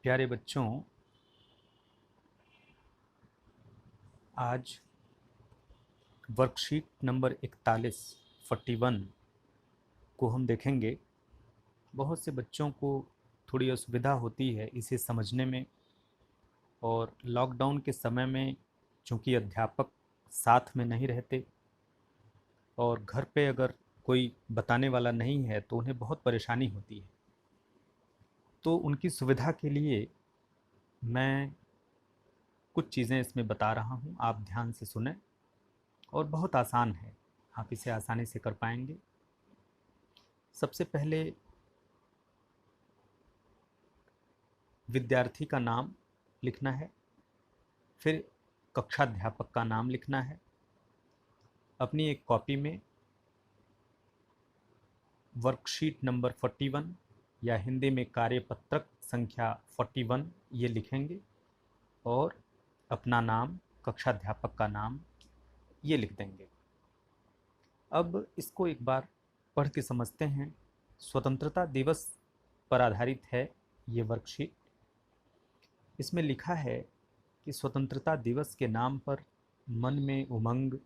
प्यारे बच्चों, आज वर्कशीट नंबर 41 को हम देखेंगे। बहुत से बच्चों को थोड़ी असुविधा होती है इसे समझने में, और लॉकडाउन के समय में चूंकि अध्यापक साथ में नहीं रहते और घर पे अगर कोई बताने वाला नहीं है तो उन्हें बहुत परेशानी होती है। तो उनकी सुविधा के लिए मैं कुछ चीज़ें इसमें बता रहा हूँ, आप ध्यान से सुने। और बहुत आसान है, आप इसे आसानी से कर पाएंगे। सबसे पहले विद्यार्थी का नाम लिखना है, फिर कक्षाध्यापक का नाम लिखना है। अपनी एक कॉपी में वर्कशीट नंबर 41 या हिंदी में कार्यपत्रक संख्या 41 ये लिखेंगे, और अपना नाम, कक्षाध्यापक का नाम ये लिख देंगे। अब इसको एक बार पढ़ के समझते हैं। स्वतंत्रता दिवस पर आधारित है ये वर्कशीट। इसमें लिखा है कि स्वतंत्रता दिवस के नाम पर मन में उमंग,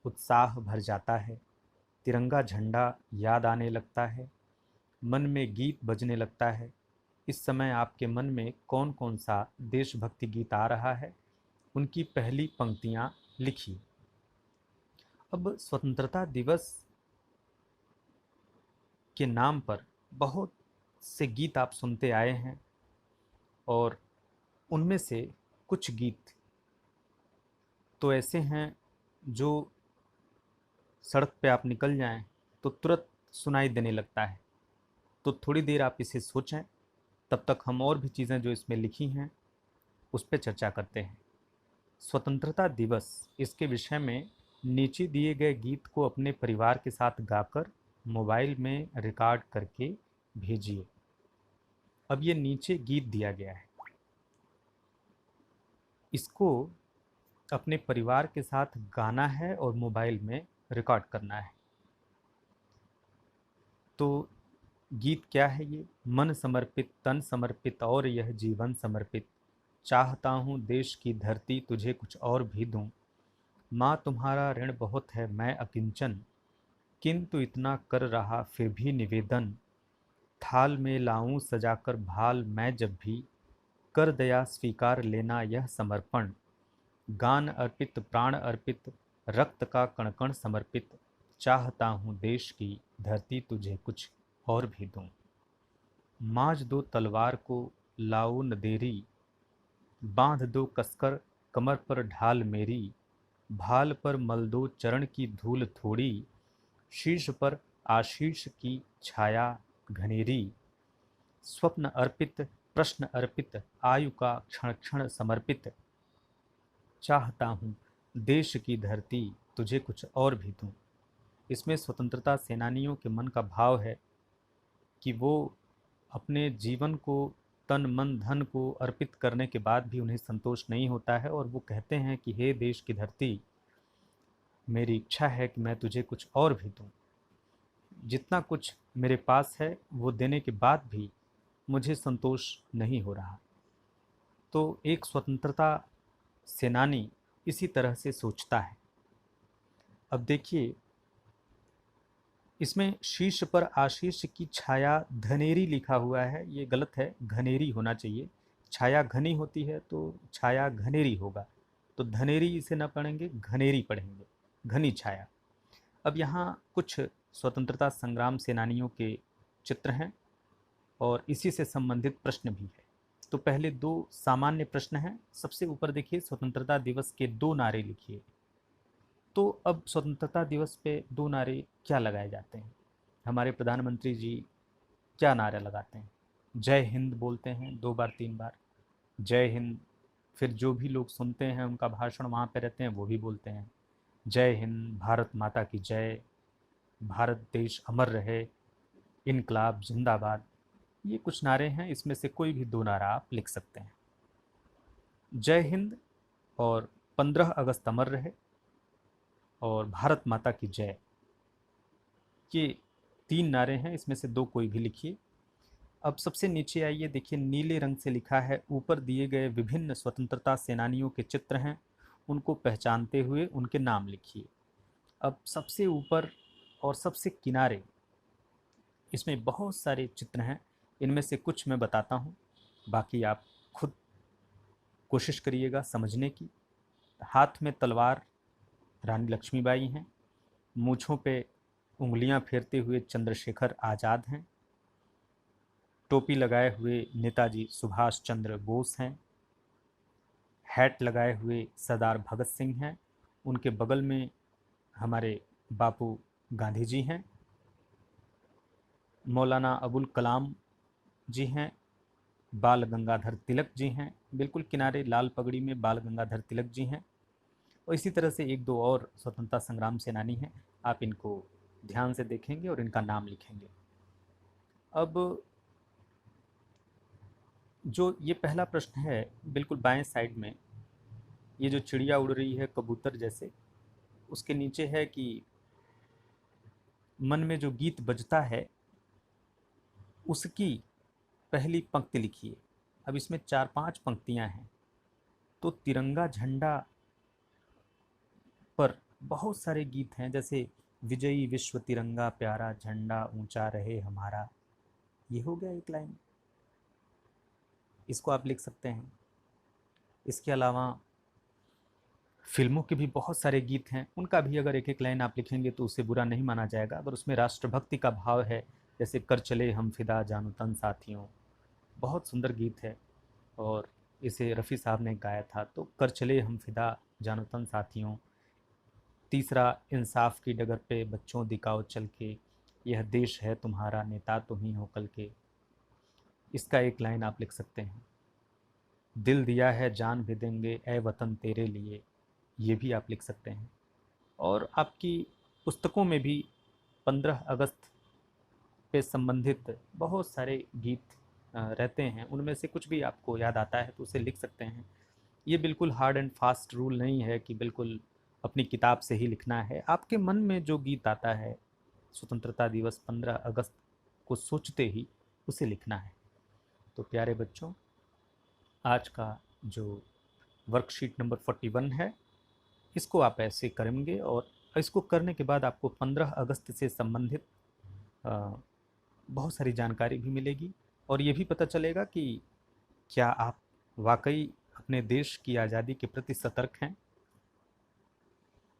उत्साह भर जाता है। तिरंगा झंडा याद आने लगता है, मन में गीत बजने लगता है। इस समय आपके मन में कौन कौन सा देशभक्ति गीत आ रहा है, उनकी पहली पंक्तियाँ लिखिए। अब स्वतंत्रता दिवस के नाम पर बहुत से गीत आप सुनते आए हैं, और उनमें से कुछ गीत तो ऐसे हैं जो सड़क पे आप निकल जाएं तो तुरंत सुनाई देने लगता है। तो थोड़ी देर आप इसे सोचें, तब तक हम और भी चीज़ें जो इसमें लिखी हैं उस पर चर्चा करते हैं। स्वतंत्रता दिवस, इसके विषय में नीचे दिए गए गीत को अपने परिवार के साथ गाकर मोबाइल में रिकॉर्ड करके भेजिए। अब ये नीचे गीत दिया गया है, इसको अपने परिवार के साथ गाना है और मोबाइल में रिकॉर्ड करना है। तो गीत क्या है ये? मन समर्पित, तन समर्पित और यह जीवन समर्पित, चाहता हूँ देश की धरती तुझे कुछ और भी दूँ। माँ तुम्हारा ऋण बहुत है मैं अकिंचन, किंतु इतना कर रहा फिर भी निवेदन। थाल में लाऊं सजाकर भाल मैं जब भी, कर दया स्वीकार लेना यह समर्पण। गान अर्पित, प्राण अर्पित, रक्त का कण कण समर्पित, चाहता हूँ देश की धरती तुझे कुछ और भी दूँ। माँज दो तलवार को लाओ न देरी, बांध दो कसकर कमर पर ढाल मेरी। भाल पर मल दो चरण की धूल थोड़ी, शीश पर आशीष की छाया घनेरी। स्वप्न अर्पित, प्रश्न अर्पित, आयु का क्षण क्षण समर्पित, चाहता हूँ देश की धरती तुझे कुछ और भी दूँ। इसमें स्वतंत्रता सेनानियों के मन का भाव है कि वो अपने जीवन को, तन मन धन को अर्पित करने के बाद भी उन्हें संतोष नहीं होता है, और वो कहते हैं कि हे देश की धरती, मेरी इच्छा है कि मैं तुझे कुछ और भी दूँ। जितना कुछ मेरे पास है वो देने के बाद भी मुझे संतोष नहीं हो रहा। तो एक स्वतंत्रता सेनानी इसी तरह से सोचता है। अब देखिए, इसमें शीश पर आशीष की छाया धनेरी लिखा हुआ है, ये गलत है, घनेरी होना चाहिए। छाया घनी होती है तो छाया घनेरी होगा, तो धनेरी इसे न पढ़ेंगे, घनेरी पढ़ेंगे, घनी छाया। अब यहाँ कुछ स्वतंत्रता संग्राम सेनानियों के चित्र हैं और इसी से संबंधित प्रश्न भी है। तो पहले दो सामान्य प्रश्न हैं। सबसे ऊपर देखिए, स्वतंत्रता दिवस के दो नारे लिखिए। तो अब स्वतंत्रता दिवस पे दो नारे क्या लगाए जाते हैं? हमारे प्रधानमंत्री जी क्या नारा लगाते हैं? जय हिंद बोलते हैं 2 बार 3 बार, जय हिंद। फिर जो भी लोग सुनते हैं उनका भाषण वहाँ पे रहते हैं वो भी बोलते हैं जय हिंद, भारत माता की जय, भारत देश अमर रहे, इनकलाब जिंदाबाद। ये कुछ नारे हैं, इसमें से कोई भी दो नारा आप लिख सकते हैं। जय हिंद और 15 अगस्त अमर रहे और भारत माता की जय, ये 3 नारे हैं, इसमें से दो कोई भी लिखिए। अब सबसे नीचे आइए, देखिए नीले रंग से लिखा है, ऊपर दिए गए विभिन्न स्वतंत्रता सेनानियों के चित्र हैं, उनको पहचानते हुए उनके नाम लिखिए। अब सबसे ऊपर और सबसे किनारे इसमें बहुत सारे चित्र हैं, इनमें से कुछ मैं बताता हूँ, बाकी आप खुद कोशिश करिएगा समझने की। हाथ में तलवार रानी लक्ष्मीबाई हैं, मूँछों पे उंगलियां फेरते हुए चंद्रशेखर आज़ाद हैं, टोपी लगाए हुए नेताजी सुभाष चंद्र बोस हैं, हैट लगाए हुए सरदार भगत सिंह हैं, उनके बगल में हमारे बापू गांधी जी हैं, मौलाना अबुल कलाम जी हैं, बाल गंगाधर तिलक जी हैं, बिल्कुल किनारे लाल पगड़ी में बाल गंगाधर तिलक जी हैं, और इसी तरह से एक दो और स्वतंत्रता संग्राम सेनानी हैं। आप इनको ध्यान से देखेंगे और इनका नाम लिखेंगे। अब जो ये पहला प्रश्न है, बिल्कुल बाएं साइड में ये जो चिड़िया उड़ रही है कबूतर जैसे, उसके नीचे है कि मन में जो गीत बजता है उसकी पहली पंक्ति लिखिए। अब इसमें 4-5 पंक्तियां हैं, तो तिरंगा झंडा पर बहुत सारे गीत हैं, जैसे विजयी विश्व तिरंगा प्यारा झंडा ऊंचा रहे हमारा, ये हो गया एक लाइन, इसको आप लिख सकते हैं। इसके अलावा फिल्मों के भी बहुत सारे गीत हैं, उनका भी अगर एक एक लाइन आप लिखेंगे तो उसे बुरा नहीं माना जाएगा। अगर उसमें राष्ट्रभक्ति का भाव है, जैसे कर चले हम फिदा जानू तन साथियों, बहुत सुंदर गीत है और इसे रफ़ी साहब ने गाया था, तो कर चले हम फिदा जानू तन साथियों। तीसरा, इंसाफ की डगर पे बच्चों दिखाओ चल के, यह देश है तुम्हारा नेता तुम ही हो कल के, इसका एक लाइन आप लिख सकते हैं। दिल दिया है जान भी देंगे ए वतन तेरे लिए, ये भी आप लिख सकते हैं। और आपकी पुस्तकों में भी 15 अगस्त पे संबंधित बहुत सारे गीत रहते हैं, उनमें से कुछ भी आपको याद आता है तो उसे लिख सकते हैं। ये बिल्कुल हार्ड एंड फास्ट रूल नहीं है कि बिल्कुल अपनी किताब से ही लिखना है, आपके मन में जो गीत आता है स्वतंत्रता दिवस 15 अगस्त को सोचते ही उसे लिखना है। तो प्यारे बच्चों, आज का जो वर्कशीट नंबर 41 है, इसको आप ऐसे करेंगे और इसको करने के बाद आपको 15 अगस्त से संबंधित बहुत सारी जानकारी भी मिलेगी और ये भी पता चलेगा कि क्या आप वाकई अपने देश की आज़ादी के प्रति सतर्क हैं।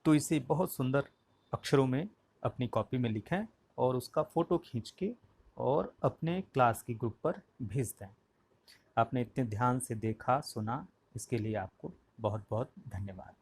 तो इसे बहुत सुंदर अक्षरों में अपनी कॉपी में लिखें और उसका फ़ोटो खींच के और अपने क्लास की ग्रुप पर भेज दें। आपने इतने ध्यान से देखा सुना, इसके लिए आपको बहुत बहुत धन्यवाद।